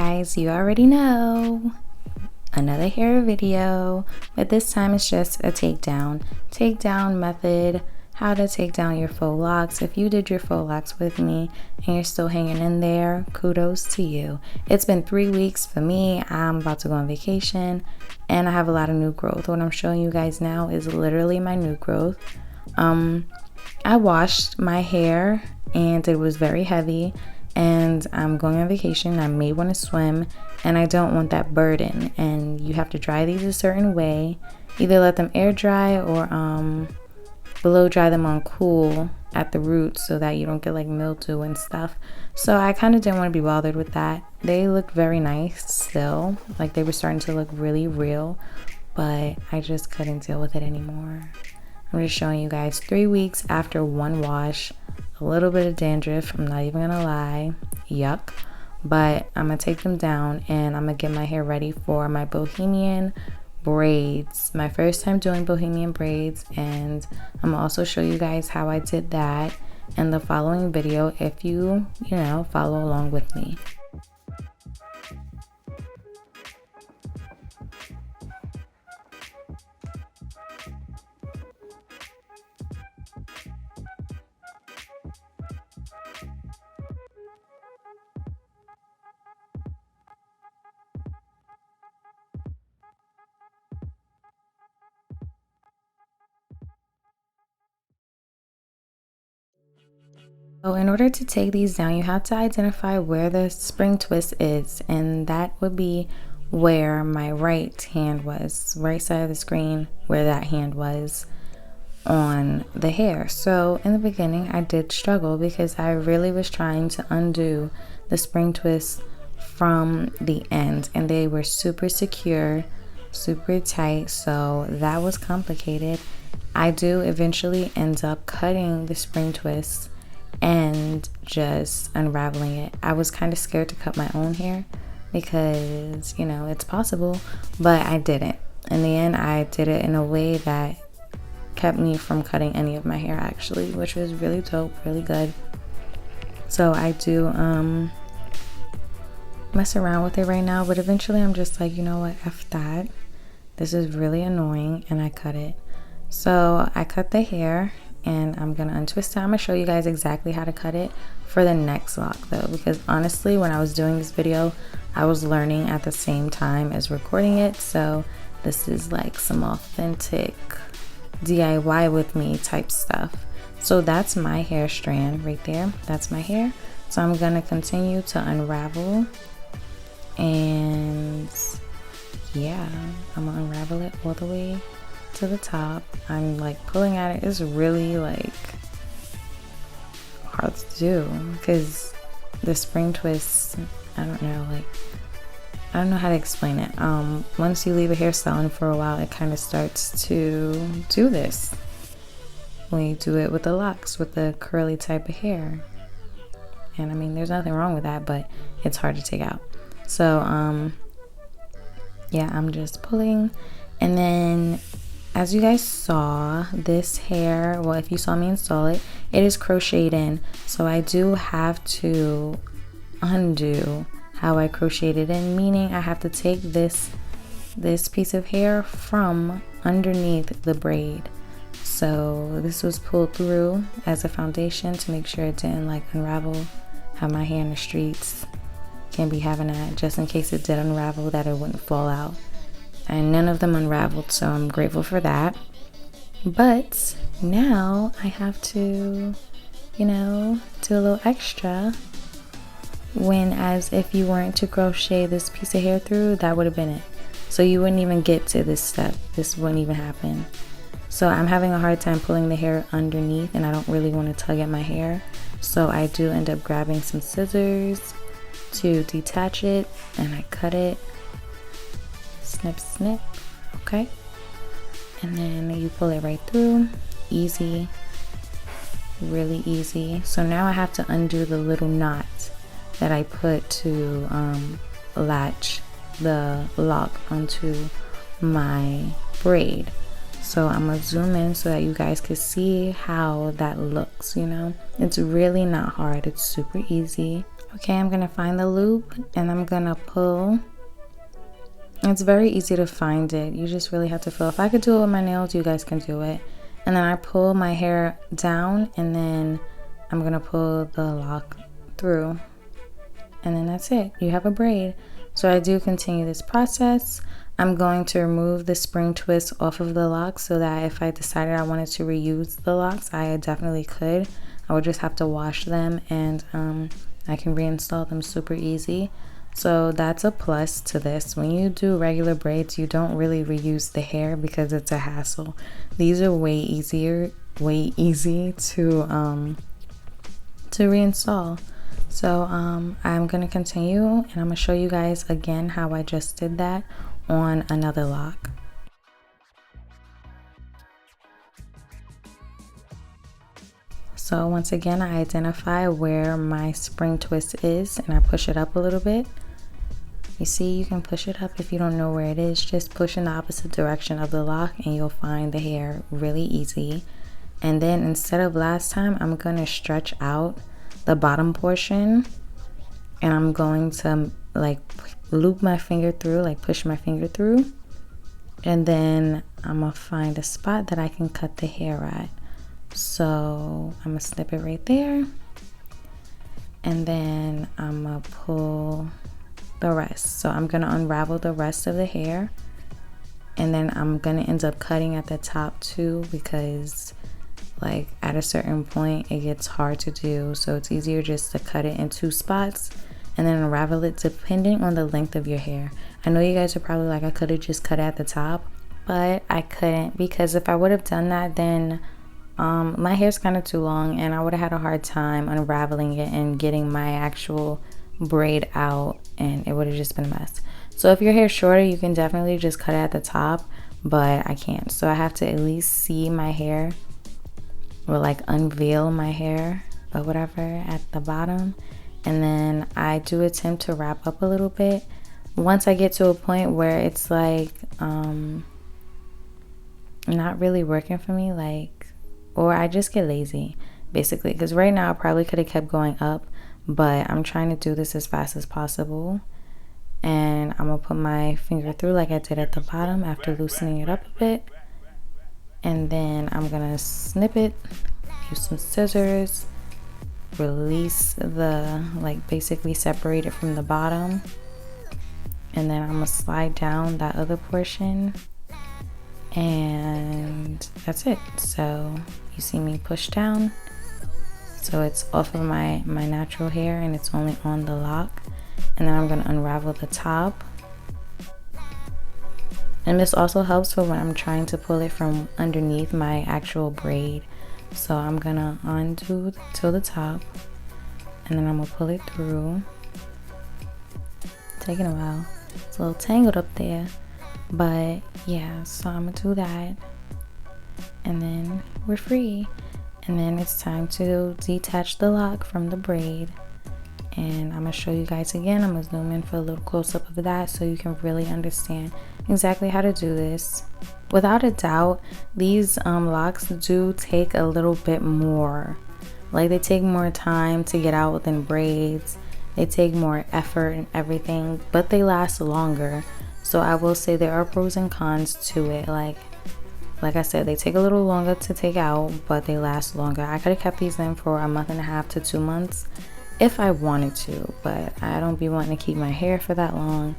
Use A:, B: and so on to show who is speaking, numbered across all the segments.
A: Guys, you already know, another hair video, but this time it's just a takedown method, how to take down your faux locks. If you did your faux locks with me and you're still hanging in there, kudos to you. It's been 3 weeks for me. I'm about to go on vacation and I have a lot of new growth. What I'm showing you guys now is literally my new growth. I washed my hair and it was very heavy, and I'm going on vacation. I may want to swim and I don't want that burden, and you have to dry these a certain way. Either let them air dry or blow dry them on cool at the roots so that you don't get like mildew and stuff. So I kind of didn't want to be bothered with that. They looked very nice still, like they were starting to look really real, but I just couldn't deal with it anymore. I'm just showing you guys 3 weeks after one wash, a little bit of dandruff, I'm not even gonna lie, yuck. But I'm gonna take them down and I'm gonna get my hair ready for my bohemian braids. My first time doing bohemian braids, and I'm gonna also show you guys how I did that in the following video if you follow along with me. So in order to take these down, you have to identify where the spring twist is, and that would be where my right hand was, right side of the screen, where that hand was on the hair. So in the beginning I did struggle because I really was trying to undo the spring twists from the end, and they were super secure, super tight, so that was complicated. I do eventually end up cutting the spring twists and just unraveling it. I was kind of scared to cut my own hair because it's possible, but I didn't. In the end I did it in a way that kept me from cutting any of my hair actually, which was really dope, really good. So I do mess around with it right now, but eventually I'm just like, you know what, F that, this is really annoying, and I cut it. So I cut the hair and I'm gonna untwist it. I'm gonna show you guys exactly how to cut it for the next lock though, because honestly when I was doing this video I was learning at the same time as recording it, so this is like some authentic DIY with me type stuff. So that's my hair strand right there, that's my hair. So I'm gonna continue to unravel, and yeah, I'm gonna unravel it all the way to the top. I'm like pulling at it. It's really like hard to do because the spring twists, I don't know how to explain it. Once you leave a hairstyle in for a while, it kind of starts to do this when you do it with the locks, with the curly type of hair. And I mean, there's nothing wrong with that, but it's hard to take out. So yeah, I'm just pulling. And then as you guys saw, this hair, well, if you saw me install it, it is crocheted in. So I do have to undo how I crocheted in, meaning I have to take this piece of hair from underneath the braid. So this was pulled through as a foundation to make sure it didn't like unravel. Have my hair in the streets, can't be having that, just in case it did unravel, that it wouldn't fall out. And none of them unraveled, so I'm grateful for that. But now I have to, do a little extra, when as if you weren't to crochet this piece of hair through, that would have been it. So you wouldn't even get to this step, this wouldn't even happen. So I'm having a hard time pulling the hair underneath, and I don't really want to tug at my hair. So I do end up grabbing some scissors to detach it, and I cut it. Snip, snip, okay? And then you pull it right through, easy, really easy. So now I have to undo the little knot that I put to latch the lock onto my braid. So I'm gonna zoom in so that you guys can see how that looks, you know. It's really not hard, it's super easy. Okay, I'm gonna find the loop and I'm gonna pull. It's very easy to find it. You just really have to feel. If I could do it with my nails, you guys can do it. And then I pull my hair down and then I'm gonna pull the lock through. And then that's it. You have a braid. So I do continue this process. I'm going to remove the spring twist off of the locks so that if I decided I wanted to reuse the locks, I definitely could. I would just have to wash them and I can reinstall them super easy. So that's a plus to this. When you do regular braids, you don't really reuse the hair because it's a hassle. These are way easy to reinstall. So I'm gonna continue and I'm gonna show you guys again how I just did that on another lock. So once again, I identify where my spring twist is and I push it up a little bit. You see, you can push it up if you don't know where it is. Just push in the opposite direction of the lock and you'll find the hair really easy. And then instead of last time, I'm gonna stretch out the bottom portion and I'm going to like loop my finger through, like push my finger through. And then I'm gonna find a spot that I can cut the hair at. So I'm gonna snip it right there. And then I'm gonna pull the rest. So I'm gonna unravel the rest of the hair. And then I'm gonna end up cutting at the top too because like at a certain point it gets hard to do. So it's easier just to cut it in 2 spots and then unravel it depending on the length of your hair. I know you guys are probably like, I could have just cut it at the top, but I couldn't because if I would have done that, then my hair's kind of too long and I would have had a hard time unraveling it and getting my actual braid out and it would have just been a mess. So if your hair's shorter, you can definitely just cut it at the top, but I can't. So I have to at least see my hair or like unveil my hair or whatever at the bottom. And then I do attempt to wrap up a little bit. Once I get to a point where it's like not really working for me, like, or I just get lazy basically, because right now I probably could have kept going up, but I'm trying to do this as fast as possible. And I'm gonna put my finger through like I did at the bottom after loosening it up a bit, and then I'm gonna snip it, use some scissors, release the, like basically separate it from the bottom, and then I'm gonna slide down that other portion, and that's it. So you see me push down, so it's off of my natural hair and it's only on the lock. And then I'm gonna unravel the top. And this also helps for when I'm trying to pull it from underneath my actual braid. So I'm gonna undo to the top and then I'm gonna pull it through. Taking a while. It's a little tangled up there. But yeah, so I'm gonna do that. And then we're free. And then it's time to detach the lock from the braid. And I'm gonna show you guys again. I'm gonna zoom in for a little close-up of that so you can really understand exactly how to do this. Without a doubt, these locks do take a little bit more. Like they take more time to get out than braids. They take more effort and everything, but they last longer. So I will say there are pros and cons to it. Like I said, they take a little longer to take out, but they last longer. I could have kept these in for a 1.5 to 2 months if I wanted to, but I don't be wanting to keep my hair for that long.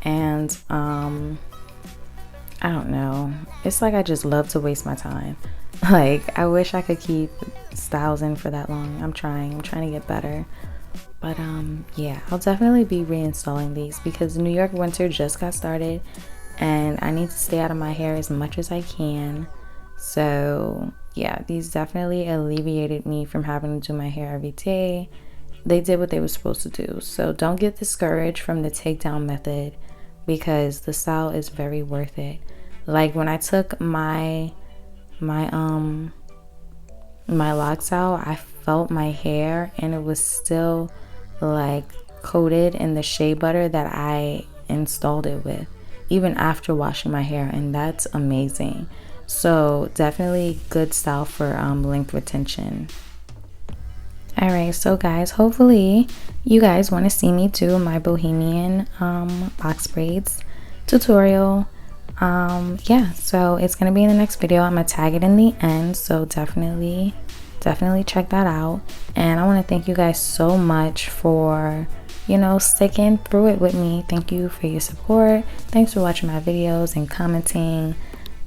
A: And I don't know, it's like I just love to waste my time. Like I wish I could keep styles in for that long. I'm trying to get better. But yeah, I'll definitely be reinstalling these because New York winter just got started and I need to stay out of my hair as much as I can. So yeah, these definitely alleviated me from having to do my hair every day. They did what they were supposed to do. So don't get discouraged from the takedown method because the style is very worth it. Like when I took my locks out, I felt my hair and it was still like coated in the shea butter that I installed it with, even after washing my hair, and that's amazing. So definitely good style for length retention. Alright, so guys, hopefully you guys want to see me do my bohemian box braids tutorial. Yeah, so it's gonna be in the next video. I'm gonna tag it in the end, so definitely check that out. And I want to thank you guys so much for, you know, sticking through it with me. Thank you for your support. Thanks for watching my videos and commenting.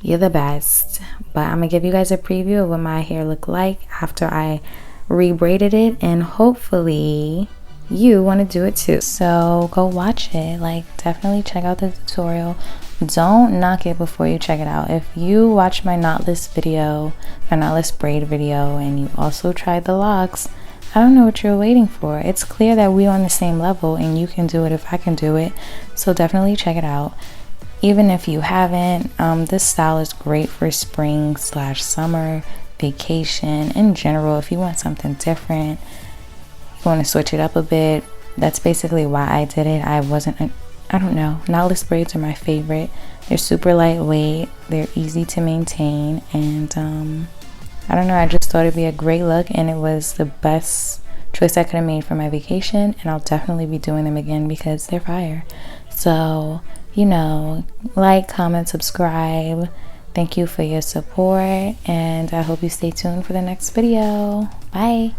A: You're the best. But I'm gonna give you guys a preview of what my hair looked like after I rebraided it, and hopefully you want to do it too. So go watch it. Like, definitely check out the tutorial. Don't knock it before you check it out. If you watch my knotless video, my knotless braid video, and you also tried the locks, I don't know what you're waiting for. It's clear that we're on the same level, and you can do it if I can do it. So definitely check it out. Even if you haven't, this style is great for spring/summer, vacation, in general. If you want something different, you want to switch it up a bit. That's basically why I did it. I don't know, knotless braids are my favorite. They're super lightweight, they're easy to maintain, and I don't know, I just thought it'd be a great look, and it was the best choice I could have made for my vacation, and I'll definitely be doing them again because they're fire. So, you know, like, comment, subscribe. Thank you for your support, and I hope you stay tuned for the next video. Bye.